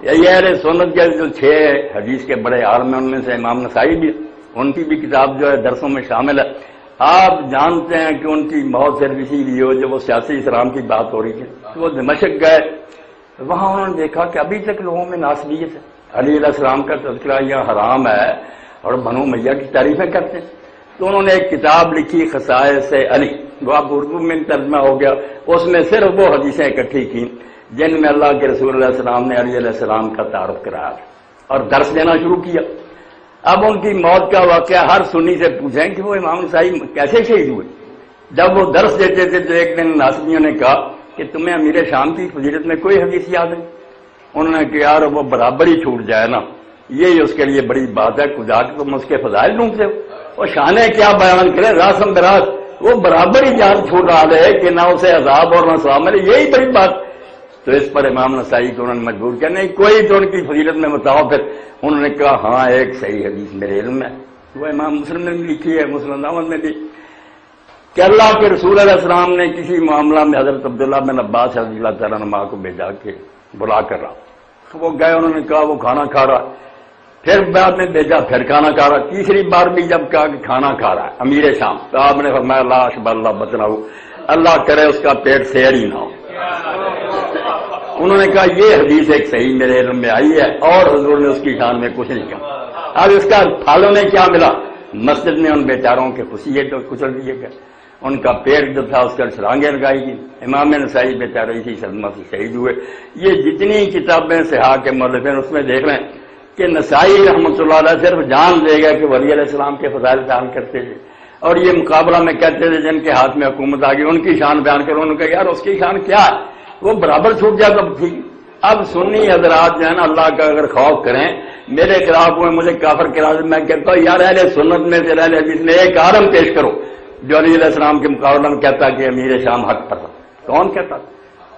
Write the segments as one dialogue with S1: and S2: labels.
S1: یہ اہل سنت کے جو 6 حدیث کے بڑے عالم ہیں ان میں سے امام نسائی بھی، ان کی بھی کتاب جو ہے درسوں میں شامل ہے۔ آپ جانتے ہیں کہ ان کی موت صرف اسی لیے ہو جب وہ سیاسی اسلام کی بات ہو رہی تھی، تو وہ دمشق گئے، وہاں انہوں نے دیکھا کہ ابھی تک لوگوں میں ناسبیت ہے، علی علیہ السلام کا تذکرہ یہاں حرام ہے اور بنو امیہ کی تعریفیں کرتے ہیں۔ تو انہوں نے ایک کتاب لکھی خصائص علی، وہ اب اردو میں ترجمہ ہو گیا، اس میں صرف وہ حدیثیں اکٹھی کی جن میں اللہ کے رسول علیہ السلام نے علی علیہ السلام کا تعارف کرایا اور درس دینا شروع کیا۔ اب ان کی موت کا واقعہ ہر سنی سے پوچھیں کہ وہ امام نسائی کیسے شہید ہوئے۔ جب وہ درس دیتے تھے تو ایک دن ناسبیوں نے کہا کہ تمہیں امیر شام کی فضیلت میں کوئی حدیث یاد ہے؟ انہوں نے کہا یار وہ برابر ہی چھوٹ جائے نا، یہی اس کے لیے بڑی بات ہے، خدا کہ تم اس کے فضائل ڈھونڈتے ہو، اور شانیں کیا بیان کرے راسم براس، وہ برابر ہی جان چھوٹ رہا ہے کہ نہ اسے عذاب اور نہ ثواب ملے، یہی بڑی بات۔ تو اس پر امام نسائی کو انہوں نے مجبور کیا نہیں کوئی تو ان کی فضیلت میں بتاؤ۔ پھر انہوں نے کہا ہاں ایک صحیح حدیث میرے علم میں، وہ امام مسلم نے لکھی ہے، مسلم احمد میں بھی، کہ اللہ کے رسول علیہ السلام نے کسی معاملہ میں حضرت عبداللہ بن عباس رضی اللہ تعالیٰ عنہ کو بھیجا کے بلا کر رہا، وہ گئے، انہوں نے کہا وہ کھانا کھا رہا، پھر بعد میں بھیجا پھر کھانا کھا رہا، تیسری بار بھی جب کہا کہ کھانا کھا رہا ہے امیر شام، تو آپ نے فرمایا لا اشبع اللہ بطنہ، اللہ کرے اس کا پیٹ سیر ہی نہ ہو۔ انہوں نے کہا یہ حدیث ایک صحیح میرے علم میں آئی ہے اور حضور نے اس کی شان میں کچھ نہیں کہا۔ اب اس کا پھل انہیں کیا ملا؟ مسجد میں ان بیچاروں کے خوشیے تو کچل دیے گئے، ان کا پیٹ جو تھا اس کا چھلانگیں لگائی گئی، امام نسائی بیچارے اسی صدمہ سے شہید ہوئے۔ یہ جتنی کتابیں صحاح کے مؤلفین اس میں دیکھ رہے ہیں کہ نسائی رحمۃ اللہ علیہ صرف جان دے گا کہ ولی علیہ السلام کے فضائل بیان کرتے تھے، اور یہ مقابلہ میں کہتے تھے جن کے ہاتھ میں حکومت آ گئی ان کی شان بیان کرو، انہوں نے کہا یار اس کی شان کیا ہے، وہ برابر چھوٹ جائے تب ٹھیک۔ اب سنی حضرات جو ہے نا اللہ کا اگر خوف کریں، میرے خلاف ہوئے مجھے کافر قرار دیں، میں کہتا ہوں یار اہل سنت میں سے اہل حدیث میں ایک عالم پیش کرو جو علی علیہ السلام کے مقابلے میں کہتا کہ امیر شام حق پر تھا۔ کون کہتا؟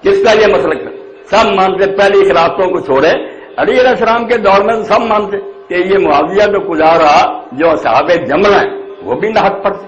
S1: کس کا یہ مسلک ہے؟ سب مانتے، پہلی خلافتوں کو چھوڑے، علی علیہ السلام کے دور میں سب مانتے کہ یہ معاویہ جو گزارا جو اصحاب جمل ہیں وہ بھی نہ حق پر تھے۔